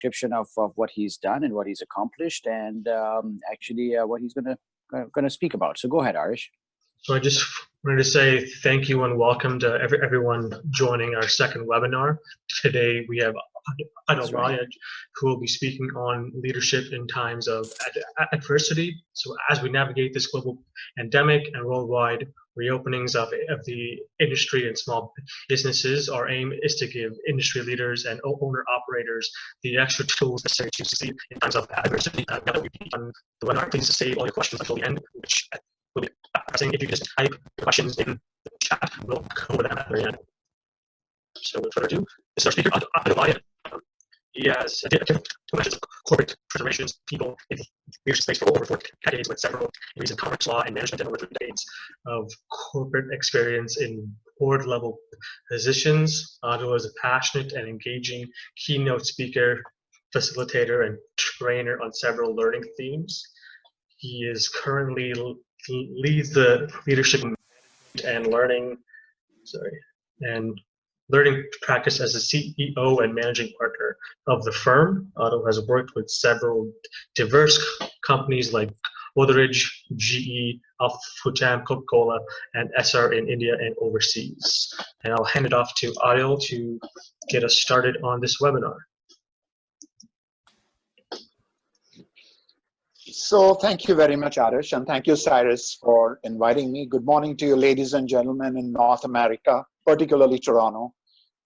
description of what he's done and what he's accomplished, and actually what he's going to speak about. So go ahead, Arish. So I just wanted to say thank you and welcome to everyone joining our second webinar. Today we have Adil Malia, who will be speaking on leadership in times of adversity. So as we navigate this global pandemic and worldwide reopenings of the industry and small businesses, our aim is to give industry leaders and owner-operators the extra tools necessary to succeed in times of adversity. Now that we've done the webinar, please save all your questions until the end, which will be addressing. If you just type the questions in the chat, we'll go over them at the very end. So without further ado, this is our speaker, Adil Malia. He has different dimensions of corporate transformations, people in the leadership space for over 4 decades, with several degrees in commerce law and management, and over 3 decades of corporate experience in board-level positions. Adil is a passionate and engaging keynote speaker, facilitator, and trainer on several learning themes. He is currently leads the leadership and learning practice as a CEO and managing partner of the firm. Adil has worked with several diverse companies like Godrej, GE, Alpha, Coca-Cola, and SR in India and overseas. And I'll hand it off to Adil to get us started on this webinar. So thank you very much, Arish, and thank you, Cyrus, for inviting me. Good morning to you, ladies and gentlemen in North America, particularly Toronto.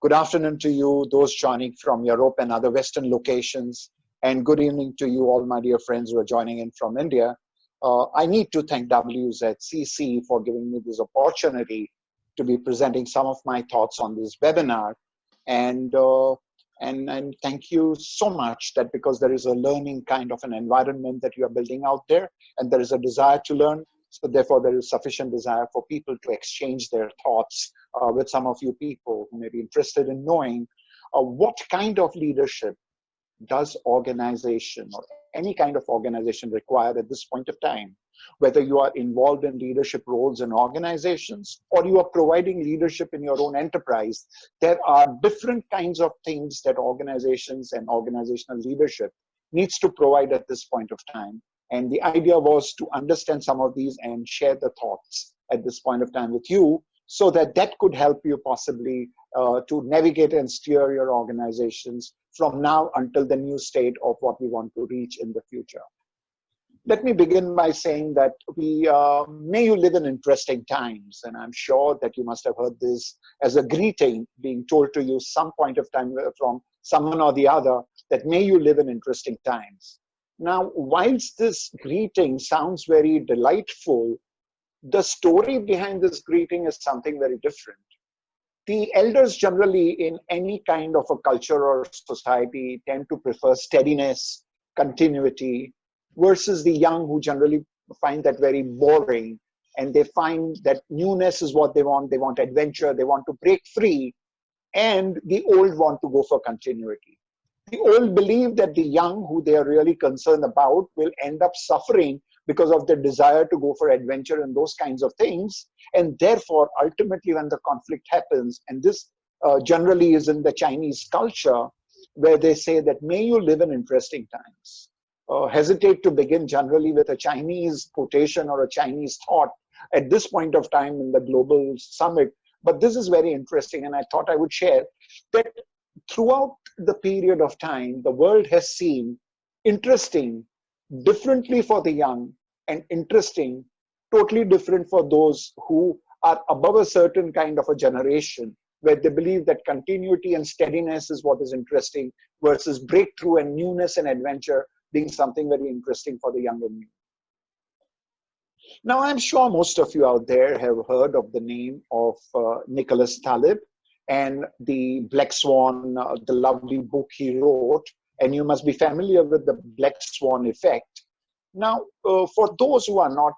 Good afternoon to you, those joining from Europe and other Western locations, and good evening to you, all my dear friends who are joining in from India. I need to thank WZCC for giving me this opportunity to be presenting some of my thoughts on this webinar. And thank you so much that because there is a learning kind of an environment that you are building out there, and there is a desire to learn. So therefore, there is sufficient desire for people to exchange their thoughts with some of you people who may be interested in knowing what kind of leadership does organization or any kind of organization require at this point of time. Whether you are involved in leadership roles in organizations or you are providing leadership in your own enterprise, there are different kinds of things that organizations and organizational leadership needs to provide at this point of time. And the idea was to understand some of these and share the thoughts at this point of time with you, so that that could help you possibly to navigate and steer your organizations from now until the new state of what we want to reach in the future. Let me begin by saying that may you live in interesting times, and I'm sure that you must have heard this as a greeting being told to you some point of time from someone or the other, that may you live in interesting times. Now, whilst this greeting sounds very delightful, the story behind this greeting is something very different. The elders generally in any kind of a culture or society tend to prefer steadiness, continuity, versus the young who generally find that very boring, and they find that newness is what they want. They want adventure, they want to break free, and the old want to go for continuity. The old believe that the young, who they are really concerned about, will end up suffering because of their desire to go for adventure and those kinds of things. And therefore, ultimately, when the conflict happens, and this generally is in the Chinese culture, where they say that may you live in interesting times. Hesitate to begin generally with a Chinese quotation or a Chinese thought at this point of time in the global summit. But this is very interesting, and I thought I would share that throughout the period of time, the world has seen interesting differently for the young and interesting totally different for those who are above a certain kind of a generation, where they believe that continuity and steadiness is what is interesting, versus breakthrough and newness and adventure being something very interesting for the young and new. Now, I'm sure most of you out there have heard of the name of Nicholas Taleb and the Black Swan, the lovely book he wrote, and you must be familiar with the Black Swan effect. Now, for those who are not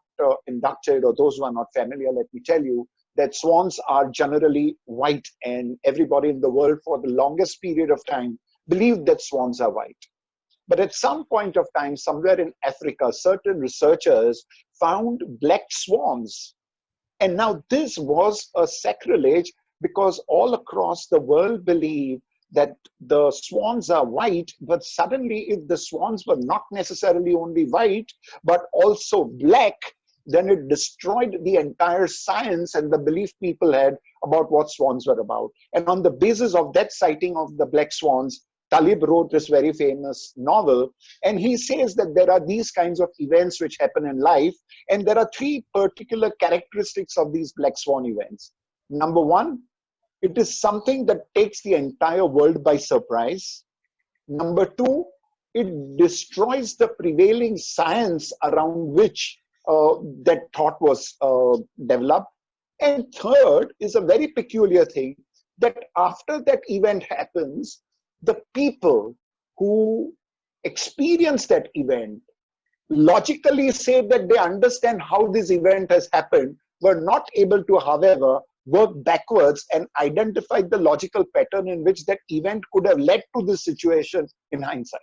inducted or those who are not familiar, let me tell you that swans are generally white, and everybody in the world for the longest period of time believed that swans are white. But at some point of time, somewhere in Africa, certain researchers found black swans. And now this was a sacrilege, because all across the world believe that the swans are white, but suddenly if the swans were not necessarily only white, but also black, then it destroyed the entire science and the belief people had about what swans were about. And on the basis of that sighting of the black swans, Talib wrote this very famous novel, and he says that there are these kinds of events which happen in life, and there are three particular characteristics of these black swan events. Number one, it is something that takes the entire world by surprise. Number two, it destroys the prevailing science around which that thought was developed. And third is a very peculiar thing, that after that event happens, the people who experience that event logically say that they understand how this event has happened, were not able to, however, work backwards and identify the logical pattern in which that event could have led to this situation in hindsight.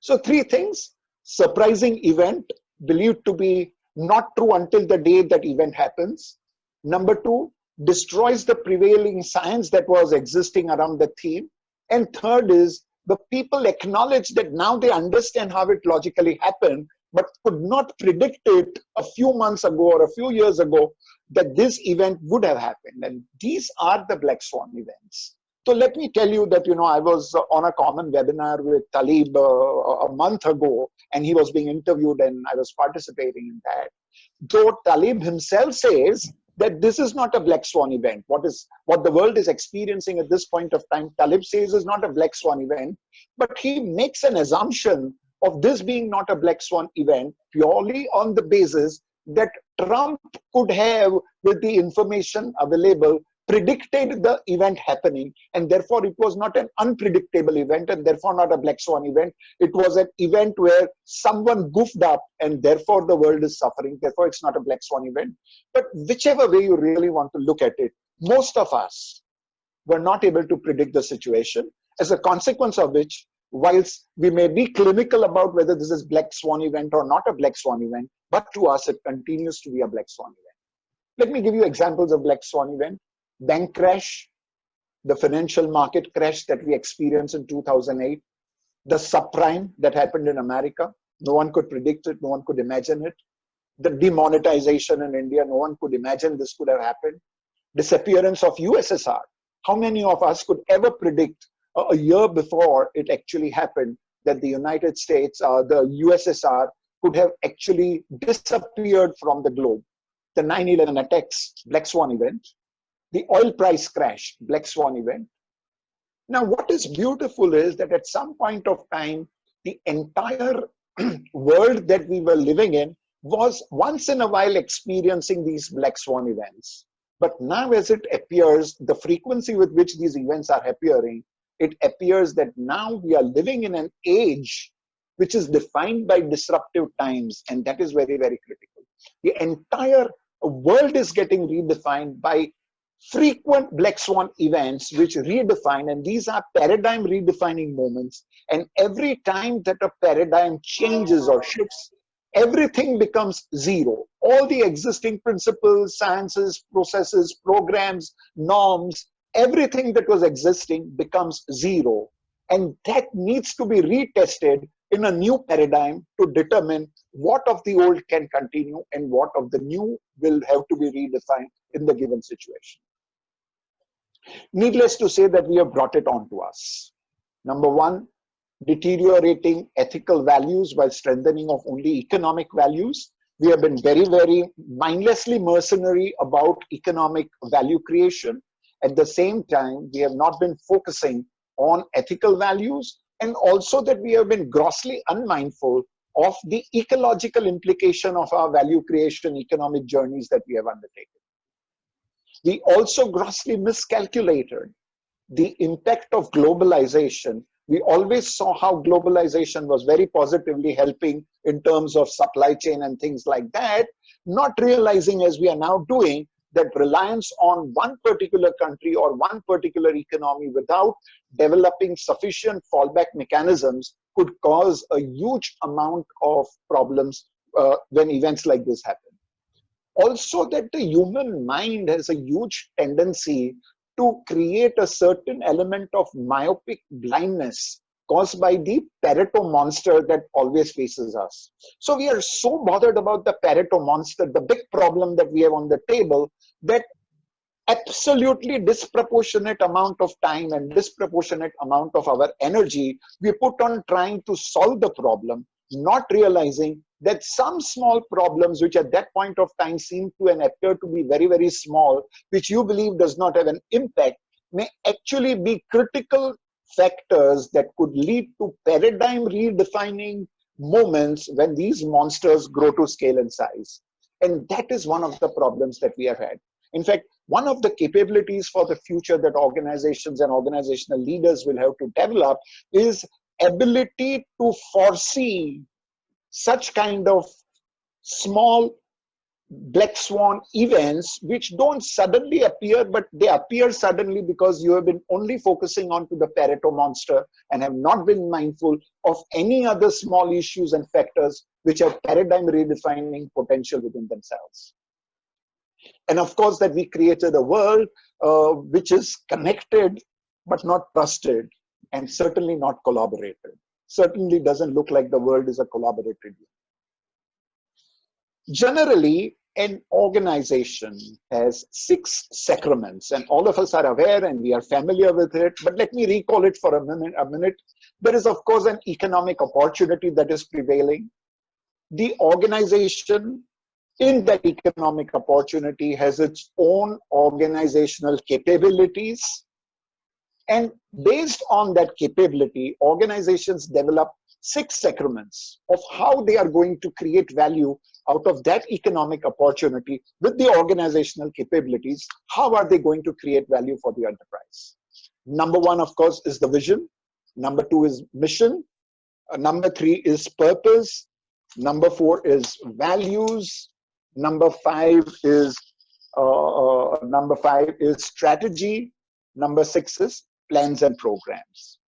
So three things: surprising event, believed to be not true until the day that event happens. Number two, destroys the prevailing science that was existing around the theme. And third is, the people acknowledge that now they understand how it logically happened, but could not predict it a few months ago or a few years ago that this event would have happened. And these are the black swan events. So let me tell you that, I was on a common webinar with Talib a month ago, and he was being interviewed and I was participating in that. Though Talib himself says that this is not a black swan event. What the world is experiencing at this point of time, Talib says, is not a black swan event, but he makes an assumption of this being not a black swan event purely on the basis that Trump could have, with the information available, predicted the event happening, and therefore it was not an unpredictable event, and therefore not a black swan event. It was an event where someone goofed up, and therefore the world is suffering. Therefore it's not a black swan event. But whichever way you really want to look at it, most of us were not able to predict the situation, as a consequence of which, whilst we may be clinical about whether this is black swan event or not a black swan event, but to us it continues to be a black swan event. Let me give you examples of black swan event. Bank crash, the financial market crash that we experienced in 2008, the subprime that happened in America. No one could predict it, no one could imagine it. The demonetization in India, no one could imagine this could have happened. Disappearance of USSR. How many of us could ever predict a year before it actually happened that the United States, the USSR, could have actually disappeared from the globe? The 9/11 attacks, black swan event. The oil price crash, black swan event. Now, what is beautiful is that at some point of time, the entire world that we were living in was once in a while experiencing these black swan events. But now, as it appears, the frequency with which these events are appearing, it appears that now we are living in an age which is defined by disruptive times, and that is very, very critical. The entire world is getting redefined by frequent black swan events which redefine, and these are paradigm redefining moments. And every time that a paradigm changes or shifts, everything becomes zero. All the existing principles, sciences, processes, programs, norms, everything that was existing becomes zero. And that needs to be retested in a new paradigm to determine what of the old can continue and what of the new will have to be redefined in the given situation. Needless to say that we have brought it on to us. Number one, deteriorating ethical values while strengthening of only economic values. We have been very, very mindlessly mercenary about economic value creation. At the same time, we have not been focusing on ethical values, and also that we have been grossly unmindful of the ecological implication of our value creation economic journeys that we have undertaken. We also grossly miscalculated the impact of globalization. We always saw how globalization was very positively helping in terms of supply chain and things like that, not realizing, as we are now doing, that reliance on one particular country or one particular economy without developing sufficient fallback mechanisms could cause a huge amount of problems when events like this happen. Also, that the human mind has a huge tendency to create a certain element of myopic blindness caused by the Pareto monster that always faces us. So we are so bothered about the Pareto monster, the big problem that we have on the table, that absolutely disproportionate amount of time and disproportionate amount of our energy we put on trying to solve the problem, not realizing that some small problems which at that point of time seem to and appear to be very, very small, which you believe does not have an impact, may actually be critical factors that could lead to paradigm redefining moments when these monsters grow to scale and size. And that is one of the problems that we have had. In fact, one of the capabilities for the future that organizations and organizational leaders will have to develop is ability to foresee such kind of small black swan events which don't suddenly appear, but they appear suddenly because you have been only focusing on to the Pareto monster and have not been mindful of any other small issues and factors which have paradigm redefining potential within themselves. And of course, that we created a world which is connected but not trusted, and certainly not collaborated. Certainly doesn't look like the world is a collaborated world. Generally, an organization has 6 sacraments, and all of us are aware and we are familiar with it, but let me recall it for a minute. There is, of course, an economic opportunity that is prevailing. The organization in that economic opportunity has its own organizational capabilities, and based on that capability, organizations develop 6 sacraments of how they are going to create value out of that economic opportunity with the organizational capabilities. How are they going to create value for the enterprise? Number 1, of course, is the vision. Number 2 is mission. Number 3 is purpose. Number 4 is values. Number 5 is strategy. Number 6 is plans and programs.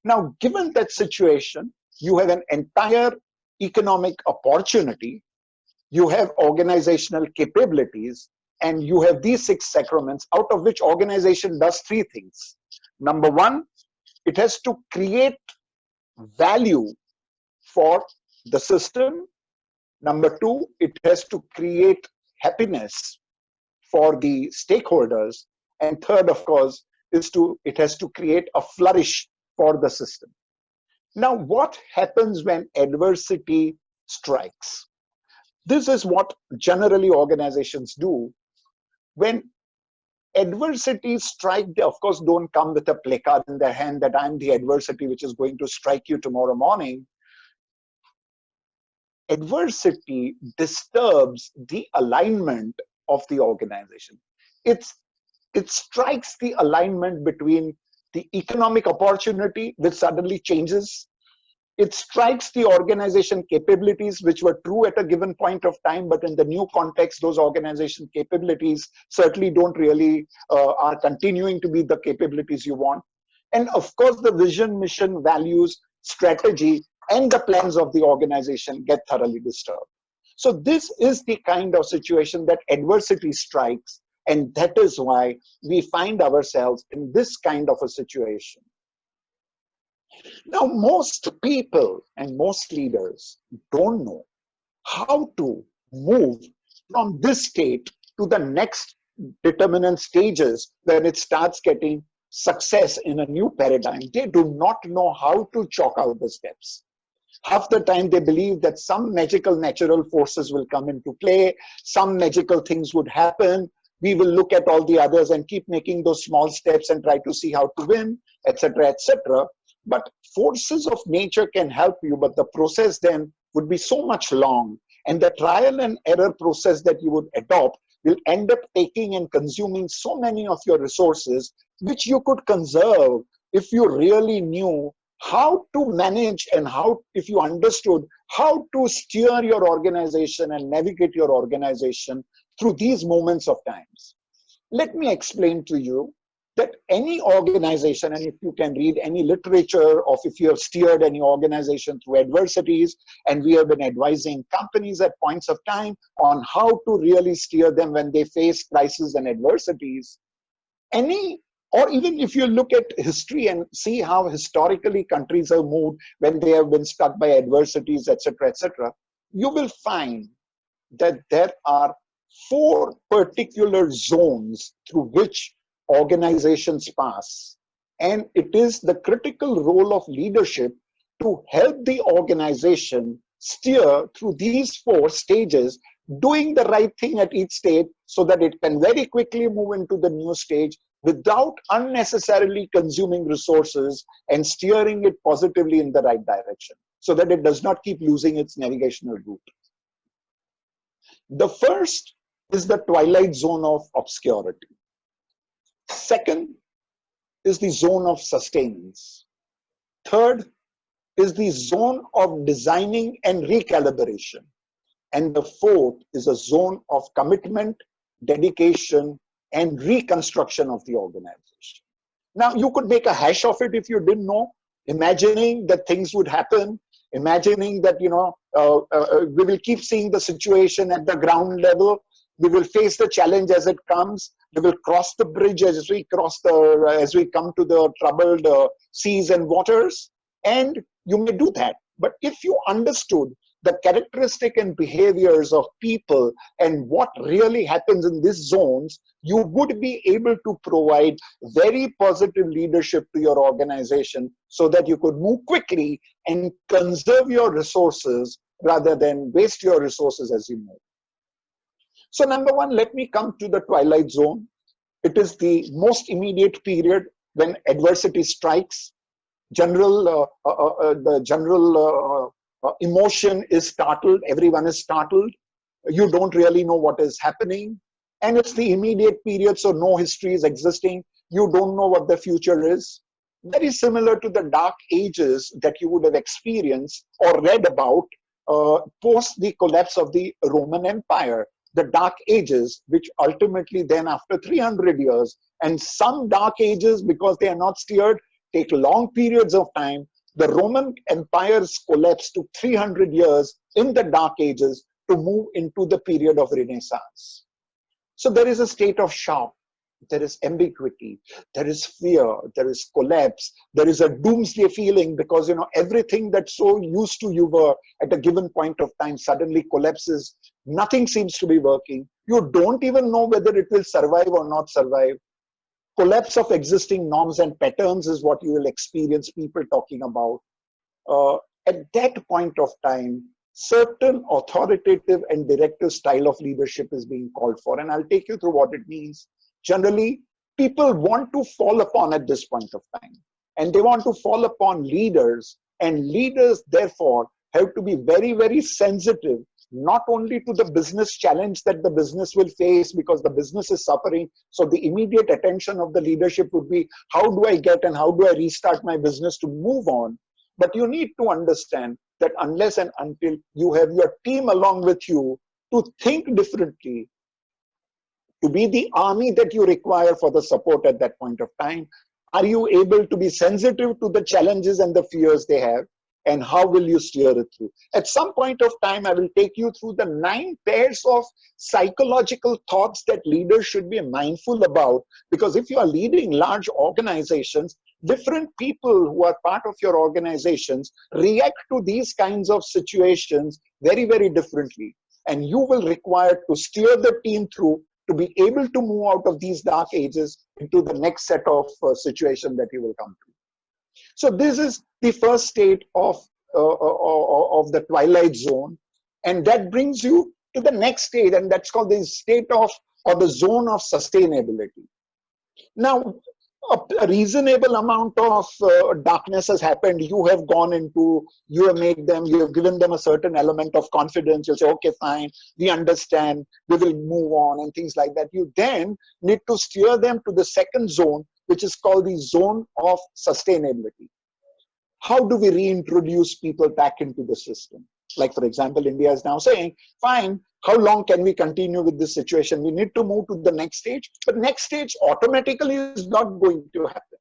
Now, given that situation, you have an entire economic opportunity, you have organizational capabilities, and you have these 6 sacraments, out of which organization does 3 things. Number 1, it has to create value for the system. Number 2, it has to create happiness for the stakeholders. And third, of course, is it has to create a flourish for the system. Now, what happens when adversity strikes? This is what generally organizations do. When adversity strikes, they of course don't come with a placard in their hand that I'm the adversity which is going to strike you tomorrow morning. Adversity disturbs the alignment of the organization. It strikes the alignment between the economic opportunity, which suddenly changes. It strikes the organization capabilities, which were true at a given point of time, but in the new context, those organization capabilities certainly don't really are continuing to be the capabilities you want. And of course, the vision, mission, values, strategy, and the plans of the organization get thoroughly disturbed. So this is the kind of situation that adversity strikes, and that is why we find ourselves in this kind of a situation. Now, most people and most leaders don't know how to move from this state to the next determinant stages when it starts getting success in a new paradigm. They do not know how to chalk out the steps. Half the time they believe that some magical natural forces will come into play, some magical things would happen, we will look at all the others and keep making those small steps and try to see how to win, etc., etc. But forces of nature can help you, but the process then would be so much long, and the trial and error process that you would adopt will end up taking and consuming so many of your resources, which you could conserve if you really knew how to manage and how, if you understood how to steer your organization and navigate your organization through these moments of times. Let me explain to you that any organization, and if you can read any literature of if you have steered any organization through adversities, and we have been advising companies at points of time on how to really steer them when they face crises and adversities, any Or even if you look at history and see how historically countries have moved when they have been struck by adversities, etc., you will find that there are 4 particular zones through which organizations pass. And it is the critical role of leadership to help the organization steer through these 4 stages, doing the right thing at each stage so that it can very quickly move into the new stage without unnecessarily consuming resources and steering it positively in the right direction so that it does not keep losing its navigational route. The first is the twilight zone of obscurity. Second is the zone of sustenance. Third is the zone of designing and recalibration. And the fourth is a zone of commitment, dedication, and reconstruction of the organization. Now, you could make a hash of it if you didn't know, imagining that things would happen, imagining that, we will keep seeing the situation at the ground level. We will face the challenge as it comes. We will cross the bridge as we come to the troubled seas and waters. And you may do that. But if you understood the characteristic and behaviors of people and what really happens in these zones, you would be able to provide very positive leadership to your organization so that you could move quickly and conserve your resources rather than waste your resources as you move. So number one, let me come to the twilight zone. It is the most immediate period when adversity strikes. The general emotion is startled. Everyone is startled. You don't really know what is happening. And it's the immediate period, so no history is existing. You don't know what the future is. Very similar to the dark ages that you would have experienced or read about post the collapse of the Roman Empire. The dark ages, which ultimately then after 300 years, and some dark ages, because they are not steered, take long periods of time. The Roman Empire's collapse took 300 years in the dark ages to move into the period of Renaissance. So there is a state of shock, there is ambiguity, there is fear, there is collapse, there is a doomsday feeling because everything that's so used to you were at a given point of time suddenly collapses. Nothing seems to be working. You don't even know whether it will survive or not survive. Collapse of existing norms and patterns is what you will experience people talking about. At that point of time, certain authoritative and directive style of leadership is being called for. And I'll take you through what it means. Generally, people want to fall upon at this point of time. And they want to fall upon leaders. And leaders, therefore, have to be very, very sensitive, not only to the business challenge that the business will face because the business is suffering. So the immediate attention of the leadership would be, how do I get and how do I restart my business to move on? But you need to understand that unless and until you have your team along with you to think differently, to be the army that you require for the support at that point of time, are you able to be sensitive to the challenges and the fears they have? And how will you steer it through? At some point of time, I will take you through the 9 pairs of psychological thoughts that leaders should be mindful about. Because if you are leading large organizations, different people who are part of your organizations react to these kinds of situations very, very differently. And you will require to steer the team through to be able to move out of these dark ages into the next set of situation that you will come to. So this is the first state of the twilight zone. And that brings you to the next state, and that's called the state of, or the zone of sustainability. Now, a reasonable amount of darkness has happened. You have gone into, you have made them, you have given them a certain element of confidence. You'll say, okay, fine, we understand, we will move on and things like that. You then need to steer them to the second zone, which is called the zone of sustainability. How do we reintroduce people back into the system? Like, for example, India is now saying, fine, how long can we continue with this situation? We need to move to the next stage, but next stage automatically is not going to happen.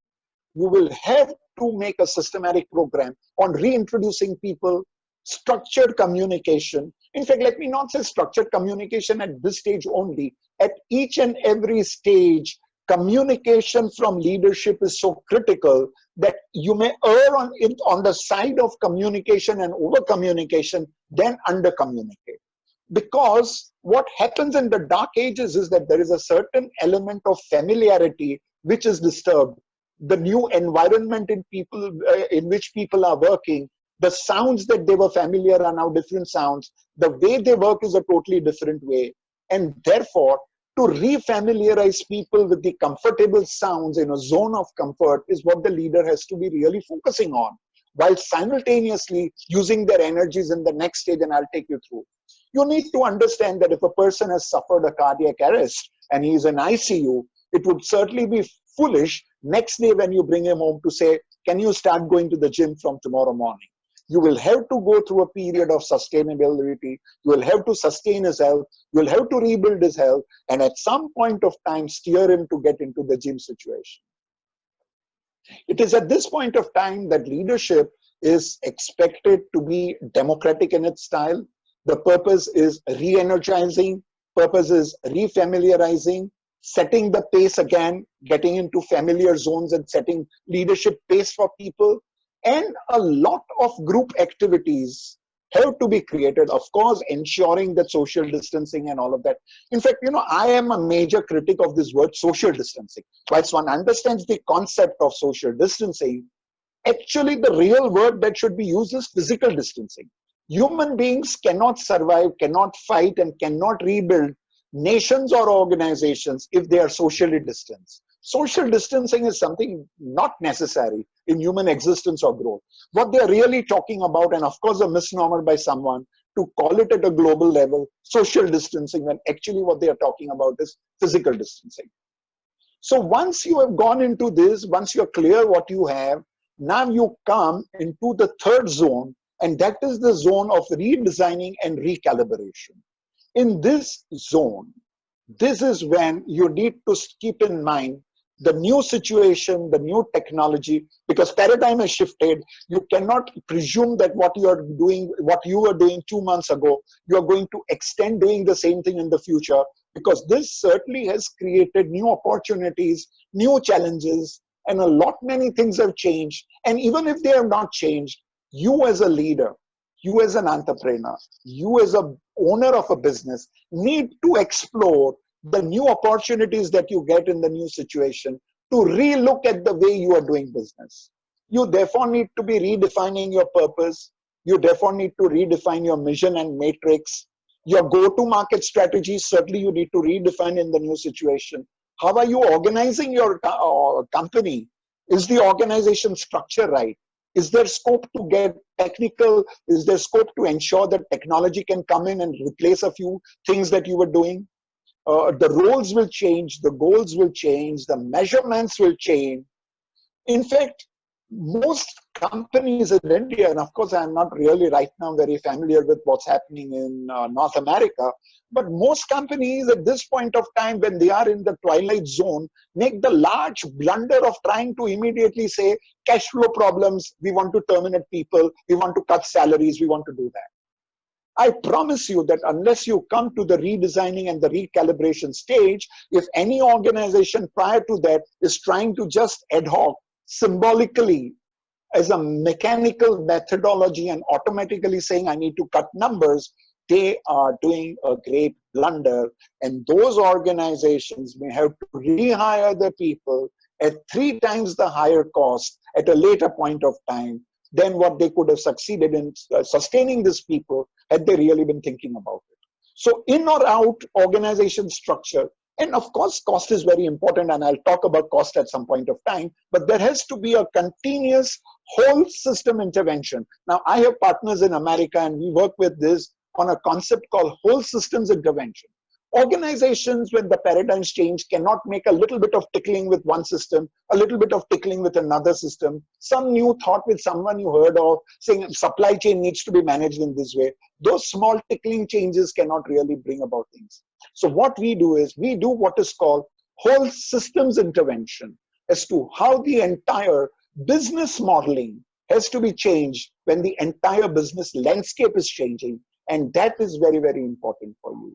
You will have to make a systematic program on reintroducing people, structured communication. In fact, let me not say structured communication at this stage only. At each and every stage, communication from leadership is so critical that you may err on the side of communication and over communication than under communicate. Because what happens in the dark ages is that there is a certain element of familiarity which is disturbed. The new environment in which people are working, the sounds that they were familiar are now different sounds. The way they work is a totally different way. And therefore, to re-familiarize people with the comfortable sounds in a zone of comfort is what the leader has to be really focusing on, while simultaneously using their energies in the next stage, and I'll take you through. You need to understand that if a person has suffered a cardiac arrest and he is in ICU, it would certainly be foolish next day when you bring him home to say, can you start going to the gym from tomorrow morning? You will have to go through a period of sustainability. You will have to sustain his health. You will have to rebuild his health. And at some point of time, steer him to get into the gym situation. It is at this point of time that leadership is expected to be democratic in its style. The purpose is re-energizing. Purpose is re-familiarizing, setting the pace again, getting into familiar zones and setting leadership pace for people. And a lot of group activities have to be created, of course, ensuring that social distancing and all of that. In fact, I am a major critic of this word social distancing. Whilst one understands the concept of social distancing, actually the real word that should be used is physical distancing. Human beings cannot survive, cannot fight, and cannot rebuild nations or organizations if they are socially distanced. Social distancing is something not necessary in human existence or growth. What they are really talking about, and of course a misnomer by someone to call it at a global level, social distancing, when actually what they are talking about is physical distancing. So once you have gone into this, once you're clear what you have, now you come into the third zone, and that is the zone of redesigning and recalibration. In this zone, this is when you need to keep in mind the new situation, the new technology, because paradigm has shifted. You cannot presume that what you were doing 2 months ago, you are going to extend doing the same thing in the future, because this certainly has created new opportunities, new challenges, and many things have changed. And even if they have not changed, you as a leader, you as an entrepreneur, you as an owner of a business need to explore the new opportunities that you get in the new situation to relook at the way you are doing business. You therefore need to be redefining your purpose. You therefore need to redefine your mission and matrix. Your go-to-market strategy, certainly you need to redefine in the new situation. How are you organizing your company? Is the organization structure right? Is there scope to get technical? Is there scope to ensure that technology can come in and replace a few things that you were doing? The roles will change, the goals will change, the measurements will change. In fact, most companies in India, and of course I'm not really right now very familiar with what's happening in North America, but most companies at this point of time, when they are in the twilight zone, make the large blunder of trying to immediately say, cash flow problems, we want to terminate people, we want to cut salaries, we want to do that. I promise you that unless you come to the redesigning and the recalibration stage, if any organization prior to that is trying to just ad hoc, symbolically, as a mechanical methodology and automatically saying, I need to cut numbers, they are doing a great blunder. And those organizations may have to rehire their people at 3 times the higher cost at a later point of time than what they could have succeeded in sustaining these people had they really been thinking about it. So in or out organization structure, and of course cost is very important, and I'll talk about cost at some point of time, but there has to be a continuous whole system intervention. Now I have partners in America and we work with this on a concept called whole systems intervention. Organizations, when the paradigms change, cannot make a little bit of tickling with one system, a little bit of tickling with another system, some new thought with someone you heard of, saying supply chain needs to be managed in this way. Those small tickling changes cannot really bring about things. So what we do is, we do what is called whole systems intervention as to how the entire business modeling has to be changed when the entire business landscape is changing. And that is very, very important for you.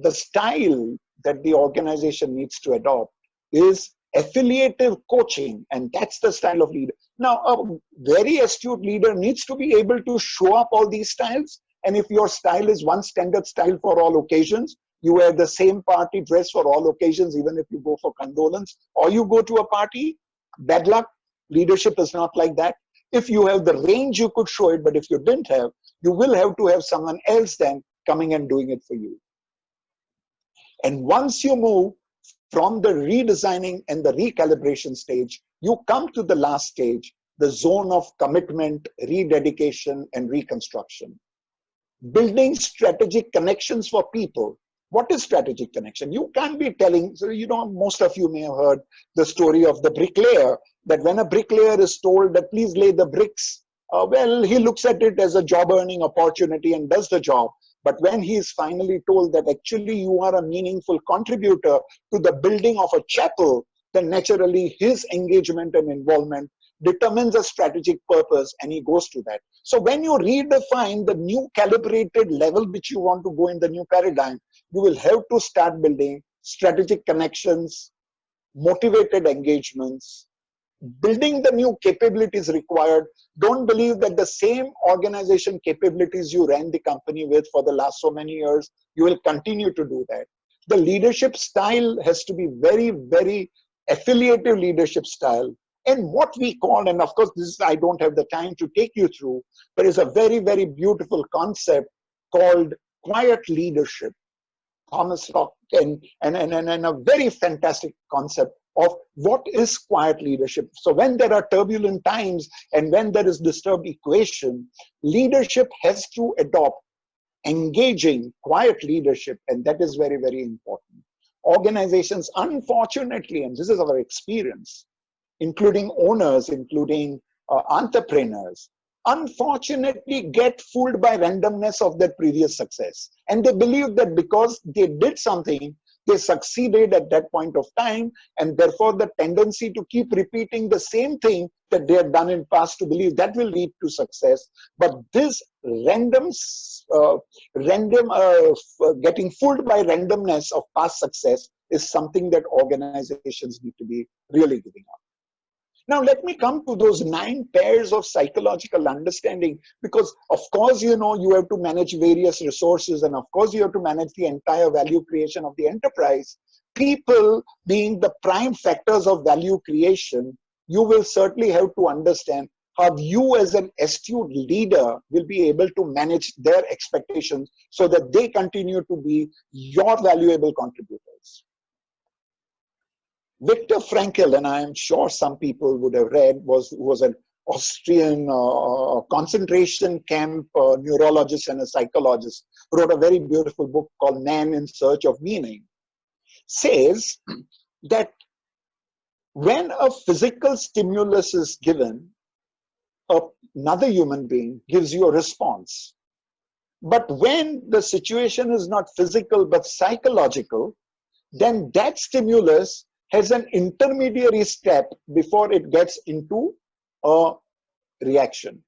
The style that the organization needs to adopt is affiliative coaching, and that's the style of leader. Now, a very astute leader needs to be able to show up all these styles. And if your style is one standard style for all occasions, you wear the same party dress for all occasions, even if you go for condolence or you go to a party, bad luck. Leadership is not like that. If you have the range, you could show it, but if you didn't have, you will have to have someone else then coming and doing it for you. And once you move from the redesigning and the recalibration stage, you come to the last stage, the zone of commitment, rededication, and reconstruction. Building strategic connections for people. What is strategic connection? You can't be telling, so most of you may have heard the story of the bricklayer, that when a bricklayer is told that please lay the bricks, well, he looks at it as a job earning opportunity and does the job. But when he is finally told that actually you are a meaningful contributor to the building of a chapel, then naturally his engagement and involvement determines a strategic purpose and he goes to that. So when you redefine the new calibrated level which you want to go in the new paradigm, you will have to start building strategic connections, motivated engagements, building the new capabilities required. Don't believe that the same organization capabilities you ran the company with for the last so many years, you will continue to do that. The leadership style has to be very, very affiliative leadership style. And what we call, and of course, this I don't have the time to take you through, but it's a very, very beautiful concept called quiet leadership. Thomas Locke, and a very fantastic concept of what is quiet leadership. So when there are turbulent times and when there is disturbed equation, leadership has to adopt engaging quiet leadership, and that is very, very important. Organizations, unfortunately, and this is our experience, including owners, including entrepreneurs, unfortunately get fooled by randomness of their previous success. And they believe that because they did something, they succeeded at that point of time, and therefore the tendency to keep repeating the same thing that they have done in past to believe that will lead to success. But this getting fooled by randomness of past success is something that organizations need to be really giving up. Now, let me come to those 9 pairs of psychological understanding, because of course, you have to manage various resources, and of course, you have to manage the entire value creation of the enterprise. People being the prime factors of value creation, you will certainly have to understand how you as an astute leader will be able to manage their expectations so that they continue to be your valuable contributors. Viktor Frankl, and I am sure some people would have read, was an Austrian concentration camp neurologist and a psychologist, wrote a very beautiful book called Man in Search of Meaning. Says that when a physical stimulus is given, another human being gives you a response. But when the situation is not physical but psychological, then that stimulus has an intermediary step before it gets into a reaction.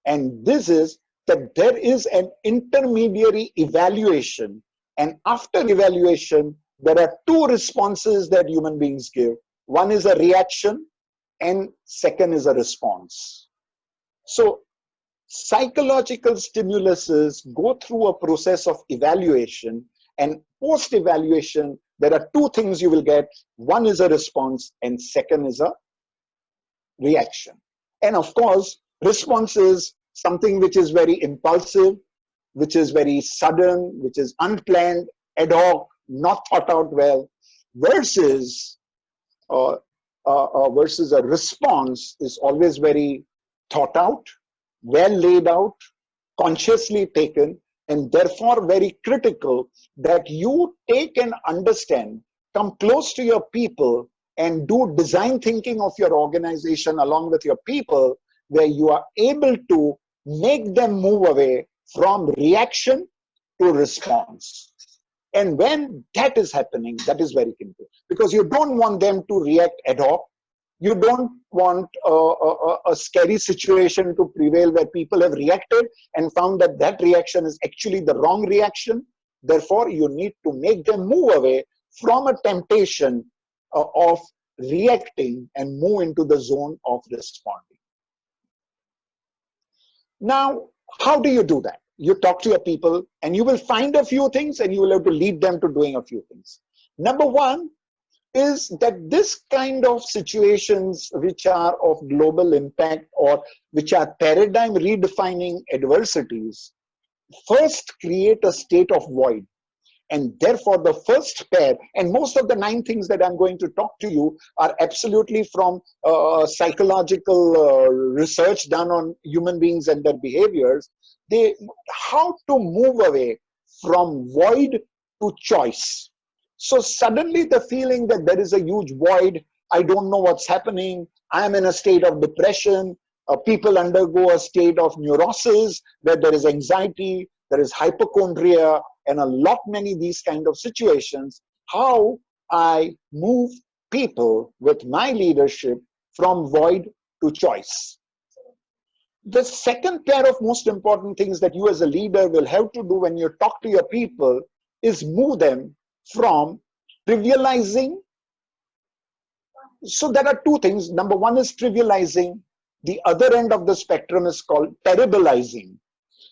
And this is that there is an intermediary evaluation. And after evaluation, there are 2 responses that human beings give. One is a reaction and second is a response. So psychological stimuluses go through a process of evaluation, and post-evaluation, there are 2 things you will get. One is a response and second is a reaction. And of course, response is something which is very impulsive, which is very sudden, which is unplanned, ad hoc, not thought out well, versus a response is always very thought out, well laid out, consciously taken, and therefore very critical that you take and understand, come close to your people and do design thinking of your organization along with your people, where you are able to make them move away from reaction to response. And when that is happening, that is very critical, because you don't want them to react ad hoc. You don't want a scary situation to prevail where people have reacted and found that that reaction is actually the wrong reaction. Therefore, you need to make them move away from a temptation of reacting and move into the zone of responding. Now, how do you do that? You talk to your people and you will find a few things and you will have to lead them to doing a few things. Number one is that this kind of situations which are of global impact or which are paradigm redefining adversities first create a state of void. And therefore, the first pair, and most of the 9 things that I'm going to talk to you are absolutely from psychological research done on human beings and their behaviors. How to move away from void to choice. So suddenly the feeling that there is a huge void, I don't know what's happening, I'm in a state of depression, people undergo a state of neurosis where there is anxiety, there is hypochondria, and a lot many these kind of situations, how I move people with my leadership from void to choice. The second pair of most important things that you as a leader will have to do when you talk to your people is move them from trivializing. So there are 2 things. Number one is trivializing. The other end of the spectrum is called terribilizing.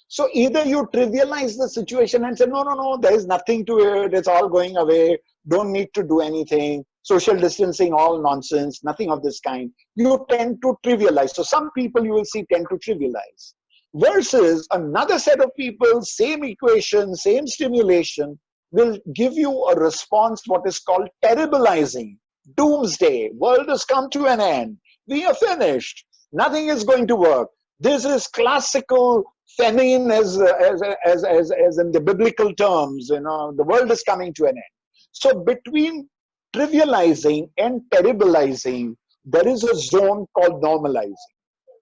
So either you trivialize the situation and say, no, no, no, there is nothing to it, it's all going away, don't need to do anything, social distancing, all nonsense, nothing of this kind. You tend to trivialize. So some people you will see tend to trivialize. Versus another set of people, same equation, same stimulation, will give you a response, what is called terribilizing. Doomsday, world has come to an end, we are finished, nothing is going to work. This is classical famine as in the biblical terms, you know, the world is coming to an end. So between trivializing and terribilizing, there is a zone called normalizing.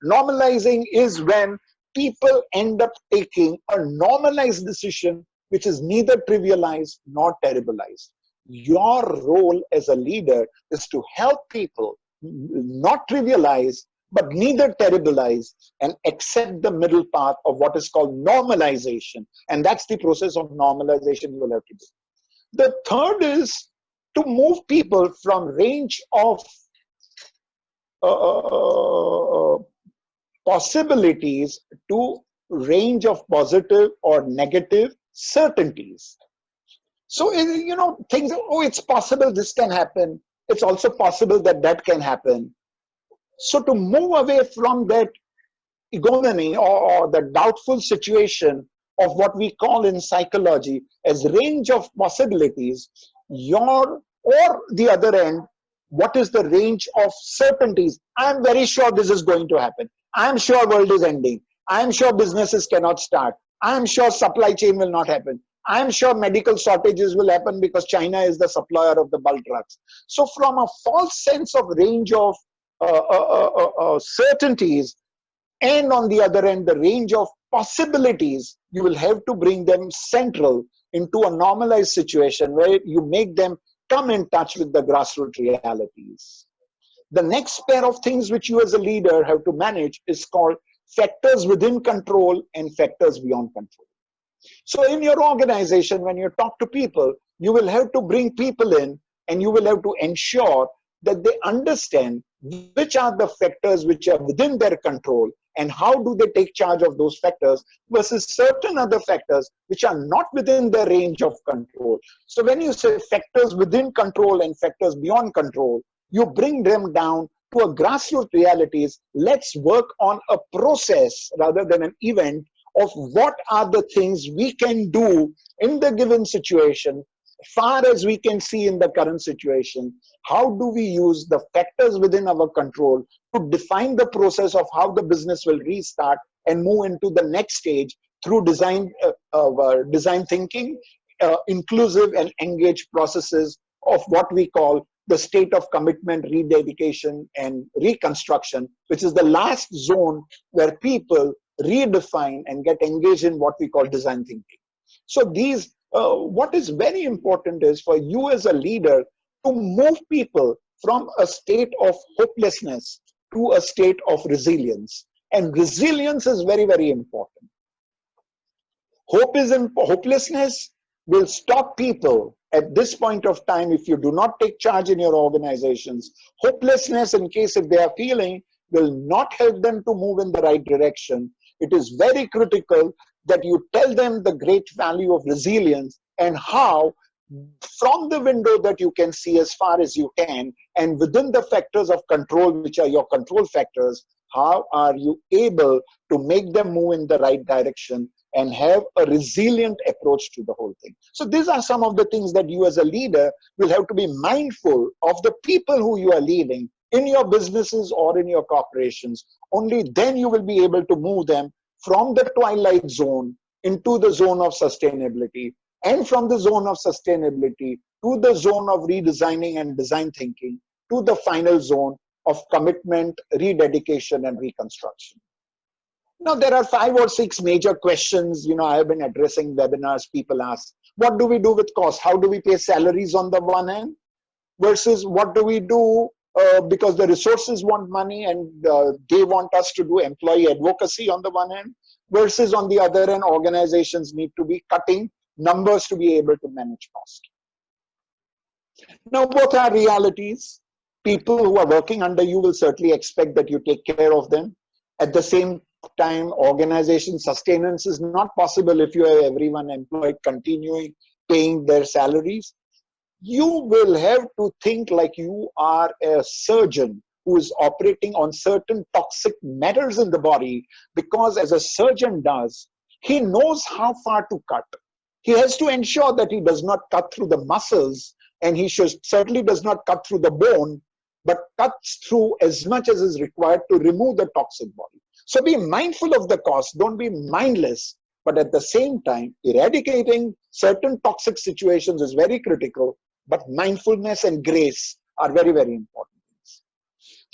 Normalizing is when people end up taking a normalized decision which is neither trivialized nor terribilized. Your role as a leader is to help people not trivialize, but neither terribilize, and accept the middle path of what is called normalization. And that's the process of normalization you will have to do. The third is to move people from range of possibilities to range of positive or negative certainties. So, you know, things, oh, it's possible this can happen. It's also possible that that can happen. So to move away from that ignominy or the doubtful situation of what we call in psychology as range of possibilities, or the other end, what is the range of certainties? I'm very sure this is going to happen. I'm sure world is ending. I'm sure businesses cannot start. I'm sure supply chain will not happen. I'm sure medical shortages will happen because China is the supplier of the bulk drugs. So from a false sense of range of certainties, and on the other end, the range of possibilities, you will have to bring them central into a normalized situation where you make them come in touch with the grassroots realities. The next pair of things which you as a leader have to manage is called factors within control and factors beyond control. So in your organization, when you talk to people, you will have to bring people in and you will have to ensure that they understand which are the factors which are within their control and how do they take charge of those factors versus certain other factors which are not within their range of control. So when you say factors within control and factors beyond control, you bring them down to a grassroots realities. Let's work on a process rather than an event of what are the things we can do in the given situation, far as we can see in the current situation. How do we use the factors within our control to define the process of how the business will restart and move into the next stage through design thinking, inclusive and engaged processes of what we call the state of commitment, rededication, and reconstruction, which is the last zone where people redefine and get engaged in what we call design thinking. So these, what is very important is for you as a leader to move people from a state of hopelessness to a state of resilience. And resilience is very, very important. Hopelessness will stop people at this point of time, if you do not take charge in your organizations, hopelessness, in case if they are feeling, will not help them to move in the right direction. It is very critical that you tell them the great value of resilience and how, from the window that you can see as far as you can, and within the factors of control, which are your control factors, how are you able to make them move in the right direction and have a resilient approach to the whole thing. So these are some of the things that you as a leader will have to be mindful of the people who you are leading in your businesses or in your corporations. Only then you will be able to move them from the twilight zone into the zone of sustainability, and from the zone of sustainability to the zone of redesigning and design thinking, to the final zone of commitment, rededication, and reconstruction. Now, there are 5 or 6 major questions, I have been addressing webinars. People ask, what do we do with cost? How do we pay salaries on the one hand versus what do we do because the resources want money and they want us to do employee advocacy on the one hand, versus on the other hand, organizations need to be cutting numbers to be able to manage cost. Now, both are realities. People who are working under you will certainly expect that you take care of them. At the same time, organization sustenance is not possible if you have everyone employed continuing paying their salaries. You will have to think like you are a surgeon who is operating on certain toxic matters in the body, because as a surgeon does, he knows how far to cut. He has to ensure that he does not cut through the muscles, and he certainly does not cut through the bone, but cuts through as much as is required to remove the toxic body. So be mindful of the cost, don't be mindless, but at the same time, eradicating certain toxic situations is very critical, but mindfulness and grace are very, very important things.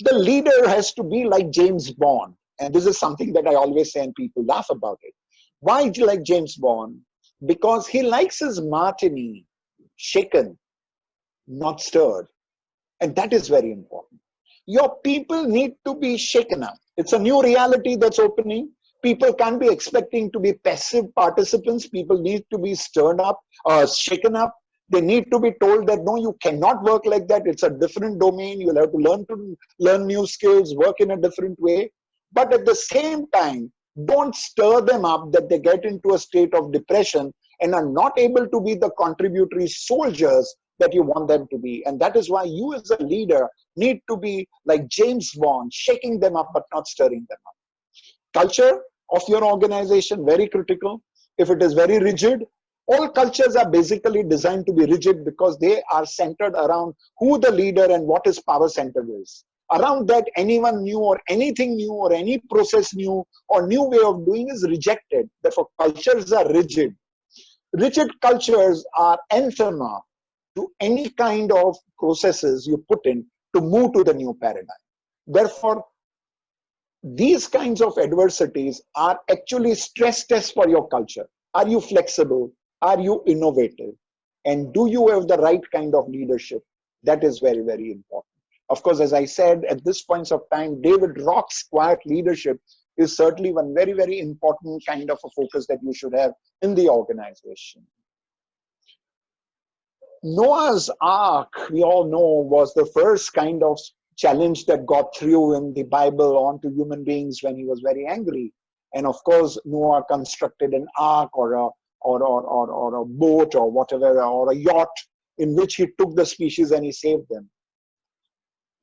The leader has to be like James Bond, and this is something that I always say and people laugh about it. Why do you like James Bond? Because he likes his martini shaken, not stirred. And that is very important. Your people need to be shaken up. It's a new reality that's opening. People can't be expecting to be passive participants. People need to be stirred up, shaken up. They need to be told that, no, you cannot work like that. It's a different domain. You'll have to learn new skills, work in a different way. But at the same time, don't stir them up that they get into a state of depression and are not able to be the contributory soldiers that you want them to be. And that is why you as a leader need to be like James Bond, shaking them up but not stirring them up. Culture of your organization, very critical. If it is very rigid, all cultures are basically designed to be rigid because they are centered around who the leader and what his power center is. Around that, anyone new or anything new or any process new or new way of doing is rejected. Therefore, cultures are rigid. Rigid cultures are anathema to any kind of processes you put in to move to the new paradigm. Therefore, these kinds of adversities are actually stress tests for your culture. Are you flexible? Are you innovative? And do you have the right kind of leadership? That is very, very important. Of course, as I said, at this point of time, David Rock's quiet leadership is certainly one very, very important kind of a focus that you should have in the organization. Noah's Ark, we all know, was the first kind of challenge that got through in the Bible onto human beings when he was very angry. And of course, Noah constructed an ark or a boat or whatever, or a yacht in which he took the species and he saved them.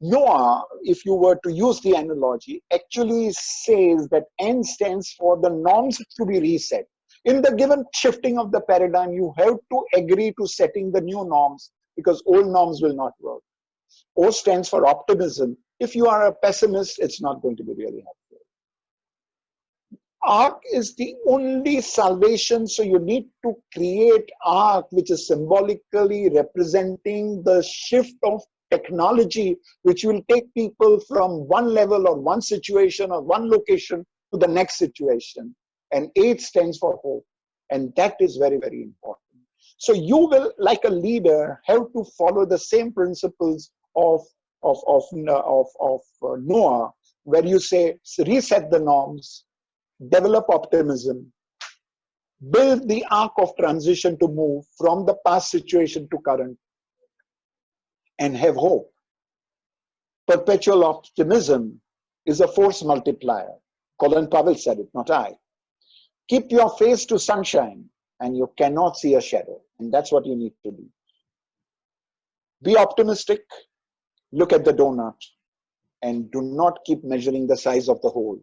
Noah, if you were to use the analogy, actually says that N stands for the norms to be reset. In the given shifting of the paradigm, you have to agree to setting the new norms because old norms will not work. O stands for optimism. If you are a pessimist, it's not going to be really helpful. Ark is the only salvation, so you need to create ark, which is symbolically representing the shift of technology, which will take people from one level or one situation or one location to the next situation. And H stands for hope. And that is very, very important. So you will, like a leader, have to follow the same principles of Noah, where you say, reset the norms, develop optimism, Build the arc of transition to move from the past situation to current and have hope. Perpetual optimism is a force multiplier. Colin Powell said it, not I. Keep your face to sunshine and you cannot see a shadow. And that's what you need to do. Be optimistic. Look at the donut and do not keep measuring the size of the hole.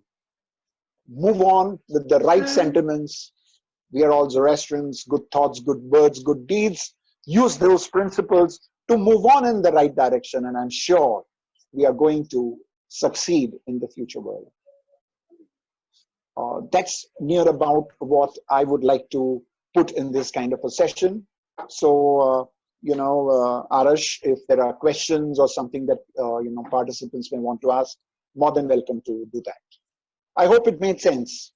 Move on with the right sentiments. We are all Zoroastrians, good thoughts, good words, good deeds. Use those principles to move on in the right direction. And I'm sure we are going to succeed in the future world. That's near about what I would like to put in this kind of a session. So, Arash, if there are questions or something that, participants may want to ask, more than welcome to do that. I hope it made sense.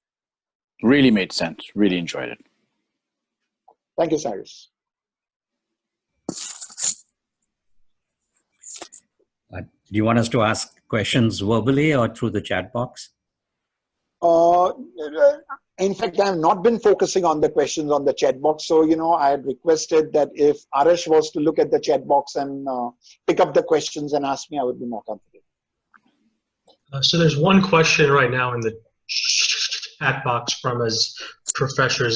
Really made sense. Really enjoyed it. Thank you, Cyrus. Do you want us to ask questions verbally or through the chat box? In fact, I have not been focusing on the questions on the chat box. So, I had requested that if Arash was to look at the chat box and pick up the questions and ask me, I would be more comfortable. So there's one question right now in the chat box from Professor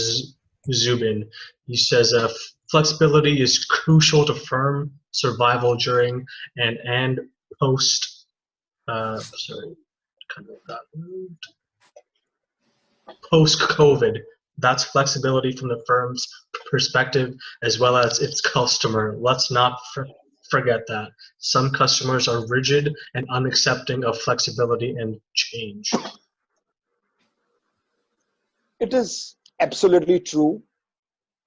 Zubin. He says, flexibility is crucial to firm survival during and post, post-COVID. That's flexibility from the firm's perspective as well as its customer. Let's not forget that. Some customers are rigid and unaccepting of flexibility and change. It is absolutely true.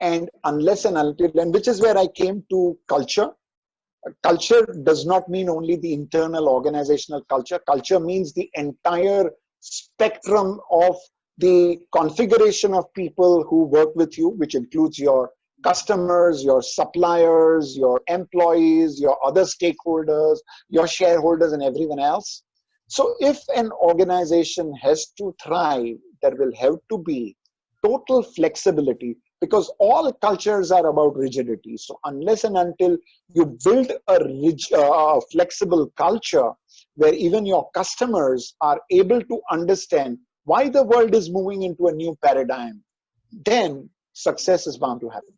And unless and until, and which is where I came to culture. Culture does not mean only the internal organizational culture. Culture means the entire spectrum of the configuration of people who work with you, which includes your customers, your suppliers, your employees, your other stakeholders, your shareholders, and everyone else. So if an organization has to thrive, there will have to be total flexibility, because all cultures are about rigidity. So unless and until you build a flexible culture where even your customers are able to understand why the world is moving into a new paradigm, then success is bound to happen.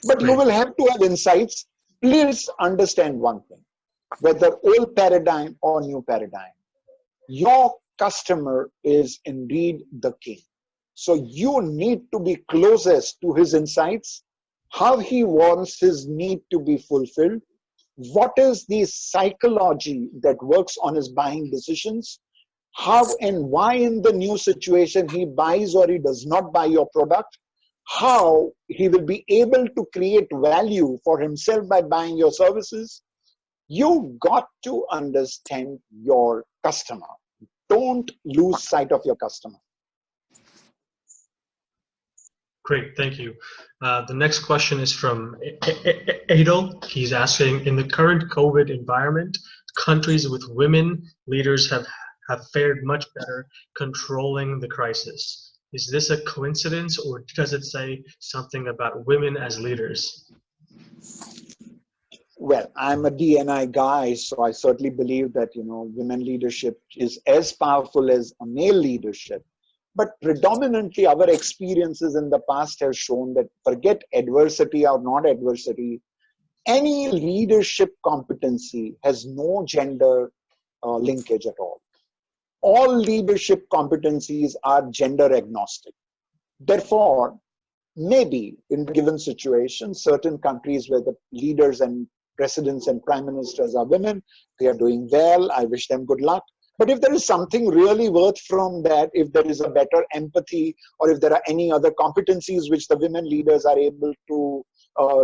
But you will have to have insights. Please understand one thing, whether old paradigm or new paradigm, your customer is indeed the king. So you need to be closest to his insights, how he wants his need to be fulfilled, what is the psychology that works on his buying decisions, how and why in the new situation he buys or he does not buy your product, how he will be able to create value for himself by buying your services. You've got to understand your customer. Don't lose sight of your customer. Great, thank you. The next question is from Adil. He's asking, in the current COVID environment, countries with women leaders have fared much better controlling the crisis. Is this a coincidence, or does it say something about women as leaders? Well, I'm a D&I guy, so I certainly believe that, women leadership is as powerful as a male leadership. But predominantly our experiences in the past have shown that, forget adversity or not adversity, any leadership competency has no gender linkage at all. All leadership competencies are gender agnostic. Therefore, maybe in given situations, certain countries where the leaders and presidents and prime ministers are women, they are doing well. I wish them good luck. But if there is something really worth from that, if there is a better empathy, or if there are any other competencies which the women leaders are able to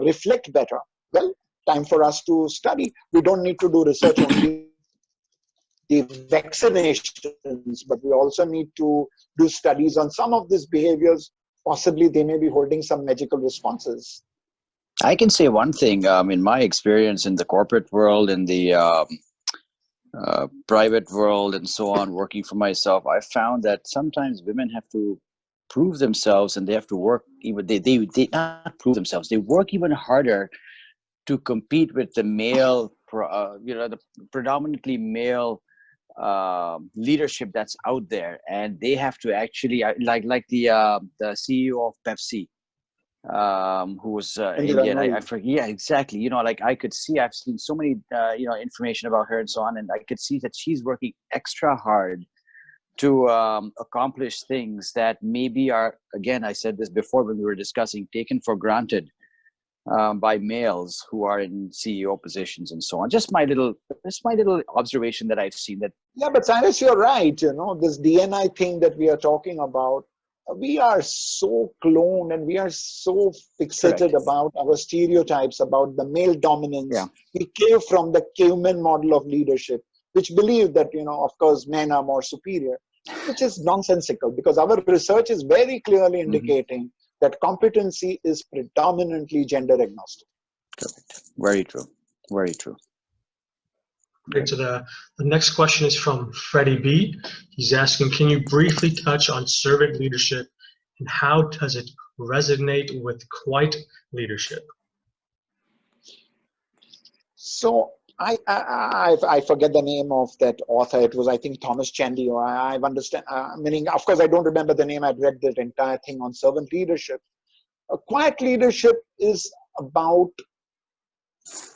reflect better, well, time for us to study. We don't need to do research only the vaccinations, but we also need to do studies on some of these behaviors. Possibly they may be holding some magical responses. I can say one thing, in my experience in the corporate world, in the private world and so on, working for myself, I found that sometimes women have to prove themselves, and they have to work even, they not prove themselves, they work even harder to compete with the male, the predominantly male leadership that's out there. And they have to actually, like the CEO of Pepsi, who was Indian. I forget. Yeah, exactly. Like I've seen so many, information about her and so on, and I could see that she's working extra hard to accomplish things that maybe are, again, I said this before when we were discussing, taken for granted by males who are in CEO positions and so on. Just my little observation that I've seen that. Yeah, but Cyrus, you're right. This DNI thing that we are talking about, we are so cloned and we are so fixated about our stereotypes about the male dominance. Yeah. We came from the caveman model of leadership, which believed that, of course, men are more superior, which is nonsensical, because our research is very clearly indicating that competency is predominantly gender agnostic. Correct. Very true. Very true. Great. So the next question is from Freddie B. He's asking, can you briefly touch on servant leadership and how does it resonate with quiet leadership? So I forget the name of that author. It was, I think, Thomas Chandy. Or I understand. Meaning, of course, I don't remember the name. I'd read that entire thing on servant leadership. Quiet leadership is about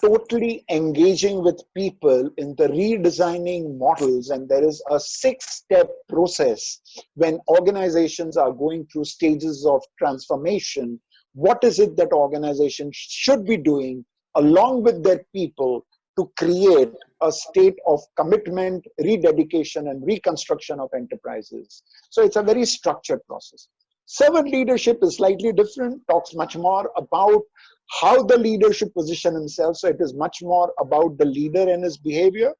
totally engaging with people in the redesigning models, and there is a 6-step process when organizations are going through stages of transformation. What is it that organizations should be doing along with their people to create a state of commitment, rededication, and reconstruction of enterprises? So it's a very structured process. Servant leadership is slightly different, talks much more about how the leader should position himself. So it is much more about the leader and his behavior,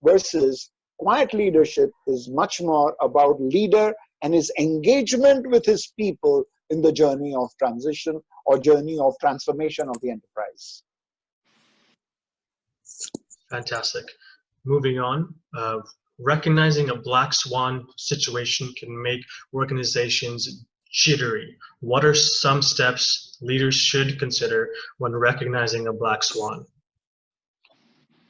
versus quiet leadership is much more about leader and his engagement with his people in the journey of transition or journey of transformation of the enterprise. Fantastic. Moving on, recognizing a black swan situation can make organizations jittery. What are some steps leaders should consider when recognizing a black swan?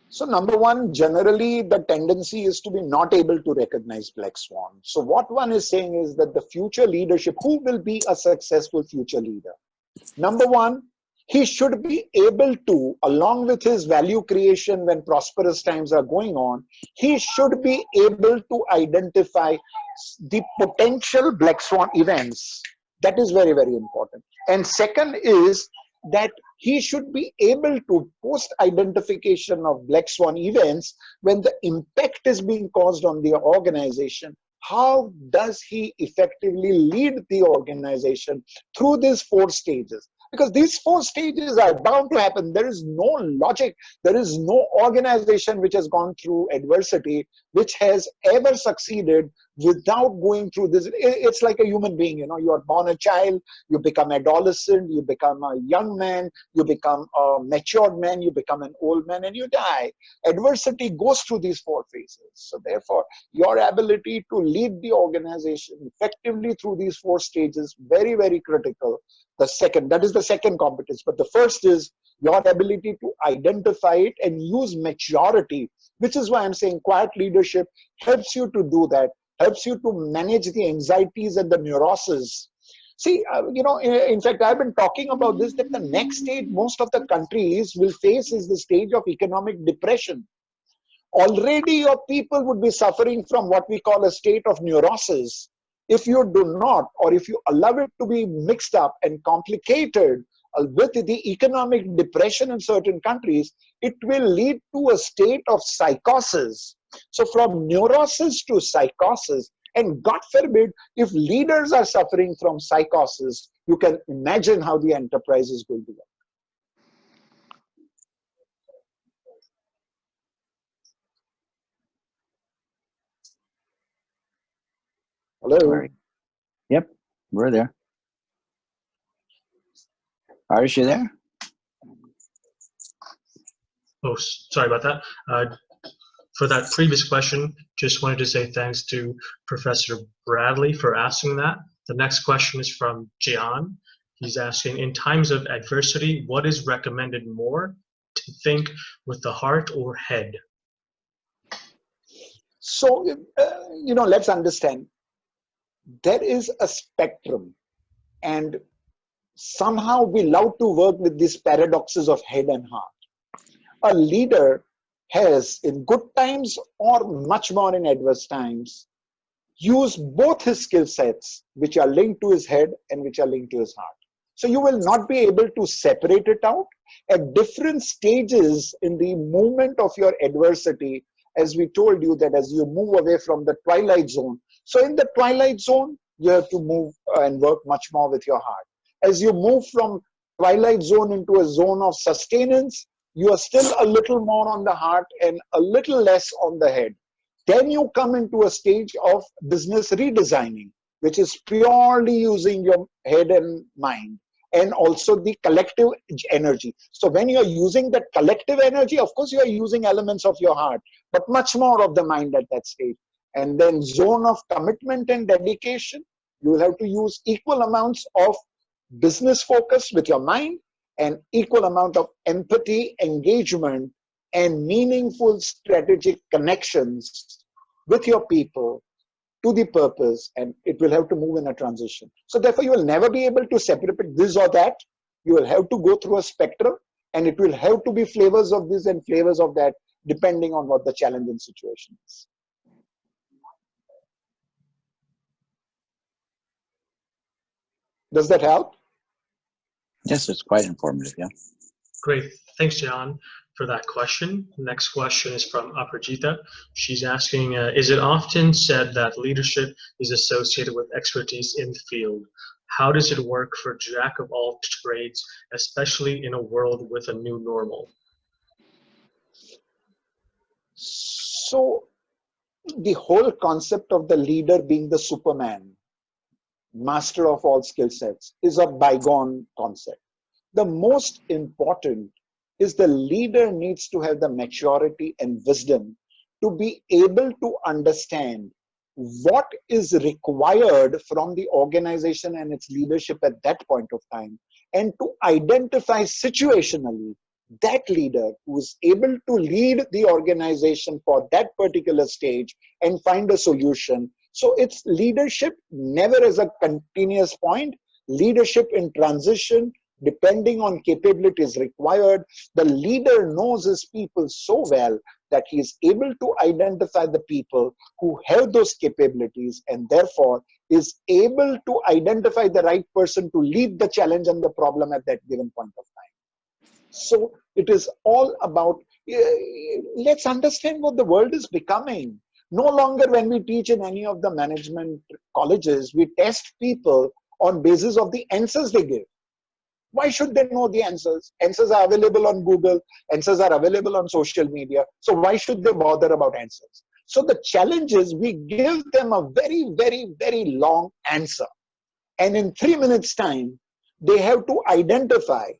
So number one, generally the tendency is to be not able to recognize black swan. So what one is saying is that the future leadership, who will be a successful future leader? Number one, he should be able to, along with his value creation when prosperous times are going on, he should be able to identify the potential black swan events. That is very, very important. And second is that he should be able to post identification of black swan events when the impact is being caused on the organization. How does he effectively lead the organization through these 4 stages? Because these 4 stages are bound to happen. There is no logic. There is no organization which has gone through adversity which has ever succeeded without going through this. It's like a human being. You are born a child, you become adolescent, you become a young man, you become a matured man, you become an old man, and you die. Adversity goes through these 4 phases. So therefore, your ability to lead the organization effectively through these 4 stages, very, very critical. That is the second competence. But the first is your ability to identify it and use maturity, which is why I'm saying quiet leadership helps you to do that, helps you to manage the anxieties and the neuroses. See, in fact, I've been talking about this, that the next stage most of the countries will face is the stage of economic depression. Already your people would be suffering from what we call a state of neurosis. If you do not, or if you allow it to be mixed up and complicated with the economic depression in certain countries, it will lead to a state of psychosis. So from neurosis to psychosis, and God forbid, if leaders are suffering from psychosis, you can imagine how the enterprise is going to work. Hello? Yep, we're there. Are you there? Oh, sorry about that. For that previous question, just wanted to say thanks to Professor Bradley for asking that. The next question is from Jian. He's asking, in times of adversity, what is recommended more, to think with the heart or head? So, let's understand, there is a spectrum, and somehow we love to work with these paradoxes of head and heart. A leader has, in good times or much more in adverse times, used both his skill sets, which are linked to his head and which are linked to his heart. So you will not be able to separate it out. At different stages in the movement of your adversity, as we told you, that as you move away from the twilight zone, so in the twilight zone, you have to move and work much more with your heart. As you move from twilight zone into a zone of sustenance, you are still a little more on the heart and a little less on the head. Then you come into a stage of business redesigning, which is purely using your head and mind, and also the collective energy. So when you're using that collective energy, of course, you are using elements of your heart, but much more of the mind at that stage. And then zone of commitment and dedication, you will have to use equal amounts of business focus with your mind and equal amount of empathy, engagement, and meaningful strategic connections with your people to the purpose, and it will have to move in a transition. So therefore, you will never be able to separate this or that. You will have to go through a spectrum, and it will have to be flavors of this and flavors of that, depending on what the challenge and situation is. Does that help? Yes, it's quite informative, yeah. Great. Thanks, John, for that question. Next question is from Aparajita. She's asking, is it often said that leadership is associated with expertise in the field? How does it work for jack of all trades, especially in a world with a new normal? So the whole concept of the leader being the Superman, master of all skill sets, is a bygone concept. The most important is the leader needs to have the maturity and wisdom to be able to understand what is required from the organization and its leadership at that point of time, and to identify situationally that leader who is able to lead the organization for that particular stage and find a solution. So it's leadership never as a continuous point, leadership in transition, depending on capabilities required. The leader knows his people so well that he is able to identify the people who have those capabilities, and therefore is able to identify the right person to lead the challenge and the problem at that given point of time. So it is all about, let's understand what the world is becoming. No longer when we teach in any of the management colleges, we test people on basis of the answers they give. Why should they know the answers? Answers are available on Google. Answers are available on social media. So why should they bother about answers? So the challenge is we give them a very, very, very long answer. And in 3 minutes time, they have to identify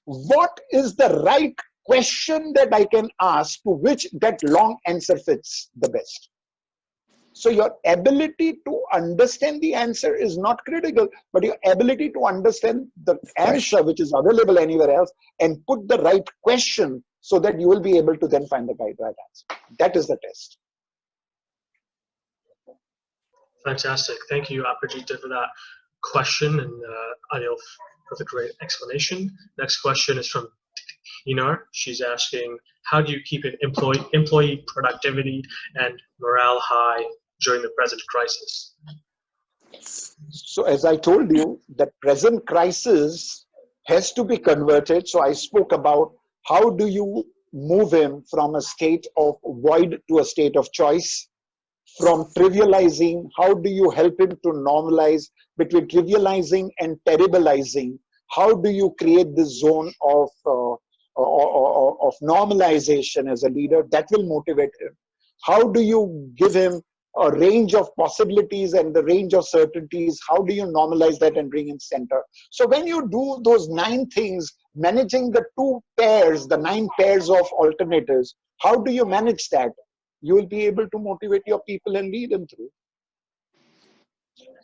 what is the right question that I can ask to which that long answer fits the best. So your ability to understand the answer is not critical, but your ability to understand the answer which is available anywhere else and put the right question so that you will be able to then find the right answer. That is the test. Fantastic. Thank you, Aparajita, for that question, and Adil for the great explanation. Next question is from Inar. She's asking, how do you keep an employee productivity and morale high during the present crisis? So as I told you, the present crisis has to be converted. So I spoke about how do you move him from a state of void to a state of choice, from trivializing, how do you help him to normalize between trivializing and terribilizing? How do you create this zone of normalization as a leader that will motivate him? How do you give him a range of possibilities and the range of certainties? How do you normalize that and bring in center? So when you do those 9 things, managing the 2 pairs, the 9 pairs of alternatives, how do you manage that? You will be able to motivate your people and lead them through.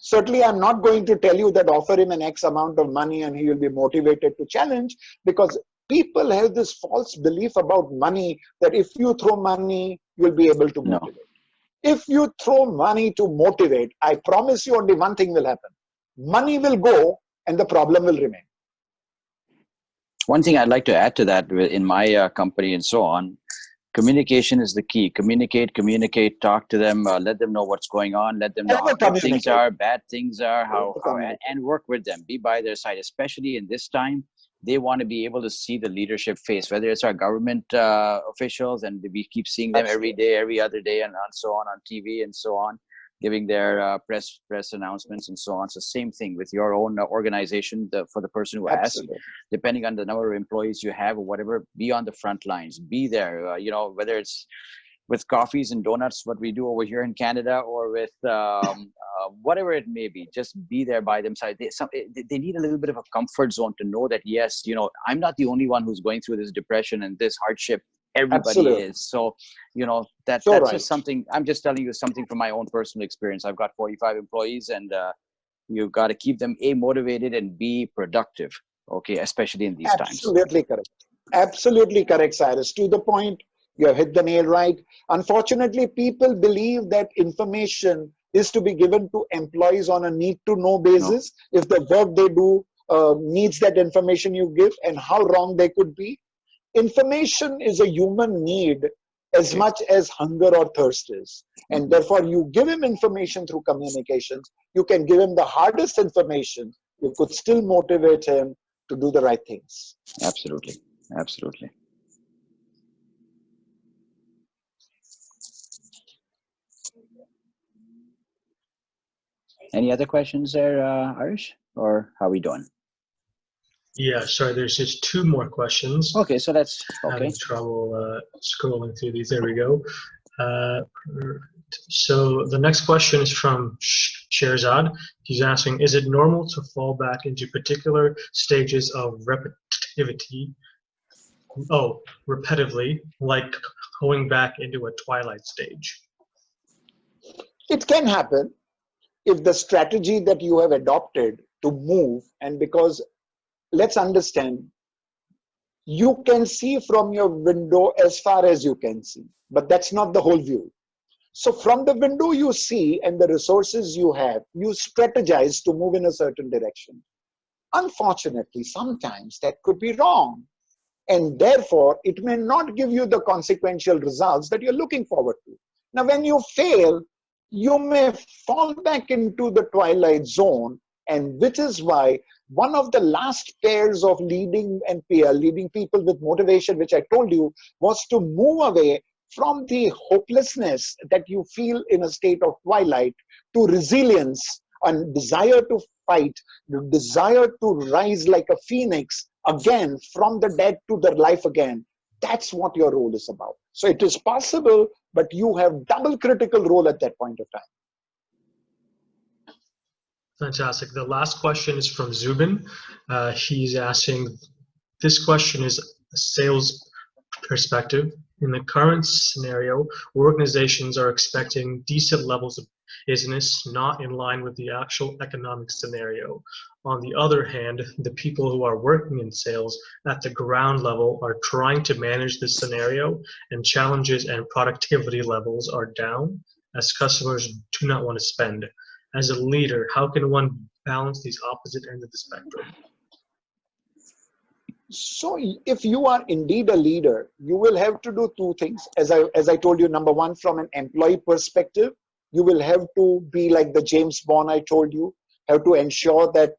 Certainly, I'm not going to tell you that offer him an X amount of money and he will be motivated to challenge, because people have this false belief about money that if you throw money, you'll be able to No. motivate. If you throw money to motivate, I promise you only one thing will happen. Money will go and the problem will remain. One thing I'd like to add to that in my company and so on, communication is the key. Communicate, talk to them, let them know what's going on, let them know how good things are, bad things are, and work with them, be by their side, especially in this time. They want to be able to see the leadership face, whether it's our government officials, and we keep seeing them every day, every other day, and so on TV and so on, giving their press announcements and so on. So same thing with your own organization, for the person who asks, depending on the number of employees you have or whatever, be on the front lines, be there, whether it's with coffees and donuts, what we do over here in Canada, or with whatever it may be, just be there by themselves. They need a little bit of a comfort zone to know that, yes, I'm not the only one who's going through this depression and this hardship. Everybody is. So, that's just something, I'm just telling you something from my own personal experience. I've got 45 employees, and you've got to keep them motivated and be productive. Okay. Especially in these times. Absolutely correct. Absolutely correct, Cyrus. To the point, you have hit the nail right. Unfortunately, people believe that information is to be given to employees on a need-to-know basis. No. If the work they do needs that information you give, and how wrong they could be. Information is a human need as much as hunger or thirst is. And therefore, you give him information through communications. You can give him the hardest information. You could still motivate him to do the right things. Absolutely. Absolutely. Any other questions there, Arish? Or how are we doing? Yeah, sorry, there's just two more questions. Okay, so that's okay. Having trouble scrolling through these. There we go. So the next question is from Sherzad. He's asking, is it normal to fall back into particular stages of repetitively, like going back into a twilight stage? It can happen if the strategy that you have adopted to move, and because let's understand, you can see from your window as far as you can see, but that's not the whole view. So from the window you see and the resources you have, you strategize to move in a certain direction. Unfortunately, sometimes that could be wrong. And therefore, it may not give you the consequential results that you're looking forward to. Now, when you fail, you may fall back into the twilight zone, and which is why one of the last pairs of leading people with motivation, which I told you, was to move away from the hopelessness that you feel in a state of twilight to resilience and desire to fight, the desire to rise like a phoenix again from the dead to the life again. That's what your role is about. So it is possible, but you have double critical role at that point of time. Fantastic. The last question is from Zubin. He's asking, this question is a sales perspective. In the current scenario, organizations are expecting decent levels of business not in line with the actual economic scenario. On the other hand, the people who are working in sales at the ground level are trying to manage this scenario, and challenges and productivity levels are down as customers do not want to spend. As a leader, how can one balance these opposite ends of the spectrum? So if you are indeed a leader, you will have to do two things. As I told you, number one, from an employee perspective, you will have to be like the James Bond I told you, have to ensure that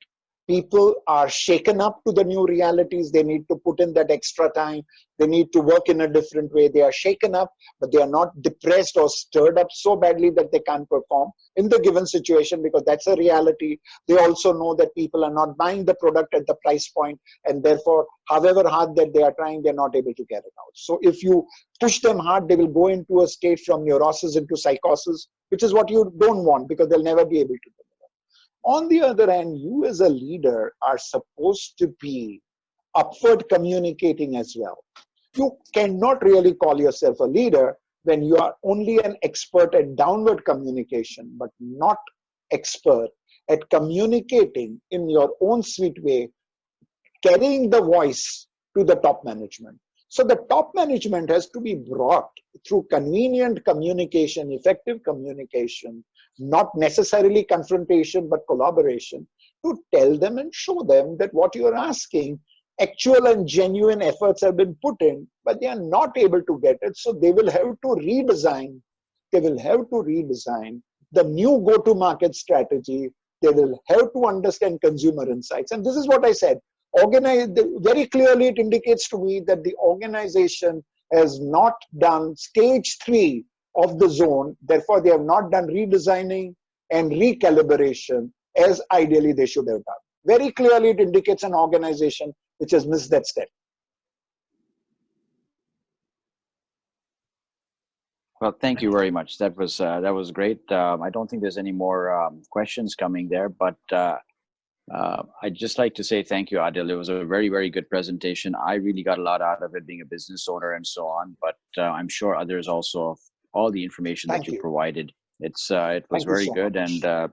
people are shaken up to the new realities. They need to put in that extra time. They need to work in a different way. They are shaken up, but they are not depressed or stirred up so badly that they can't perform in the given situation, because that's a reality. They also know that people are not buying the product at the price point, and therefore, however hard that they are trying, they're not able to get it out. So if you push them hard, they will go into a state from neurosis into psychosis, which is what you don't want, because they'll never be able to do it. On the other hand, you as a leader are supposed to be upward communicating as well. You cannot really call yourself a leader when you are only an expert at downward communication, but not expert at communicating in your own sweet way, carrying the voice to the top management. So the top management has to be brought through convenient communication, effective communication, not necessarily confrontation, but collaboration, to tell them and show them that what you are asking, actual and genuine efforts have been put in, but they are not able to get it. So they will have to redesign. They will have to redesign the new go-to-market strategy. They will have to understand consumer insights. And this is what I said. Very clearly, it indicates to me that the organization has not done stage 3 of the zone. Therefore, they have not done redesigning and recalibration as ideally they should have done. Very clearly, it indicates an organization which has missed that step. Well, thank you very much. That was great. I don't think there's any more questions coming there, but I'd just like to say thank you, Adil. It was a very, very good presentation. I really got a lot out of it, being a business owner and so on, but I'm sure others also, all the information that you provided. It was very good, and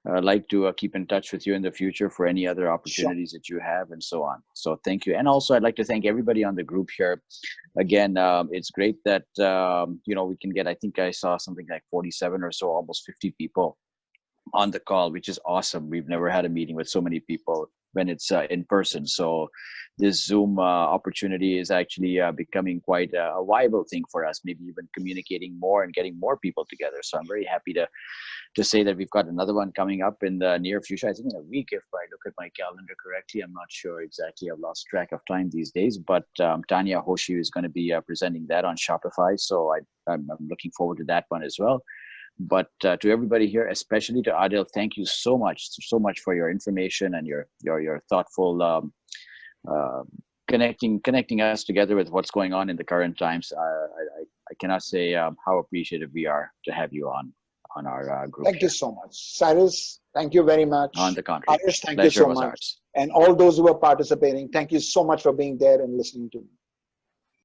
I'd like to keep in touch with you in the future for any other opportunities that you have and so on. So thank you. And also I'd like to thank everybody on the group here. Again, it's great that, we can get, I think I saw something like 47 or so, almost 50 people on the call, which is awesome. We've never had a meeting with so many people when it's in person. So this Zoom opportunity is actually becoming quite a viable thing for us, maybe even communicating more and getting more people together. So I'm very happy to say that we've got another one coming up in the near future. I think in a week, if I look at my calendar correctly. I'm not sure exactly. I've lost track of time these days, but Tanya Hoshi is going to be presenting that on Shopify. So I'm looking forward to that one as well. But to everybody here, especially to Adil, thank you so much for your information and your thoughtful connecting us together with what's going on in the current times. I cannot say how appreciative we are to have you on our group. Thank you so much, Cyrus. Thank you very much. On the contrary, Irish, thank you so much. And all those who are participating, thank you so much for being there and listening to me.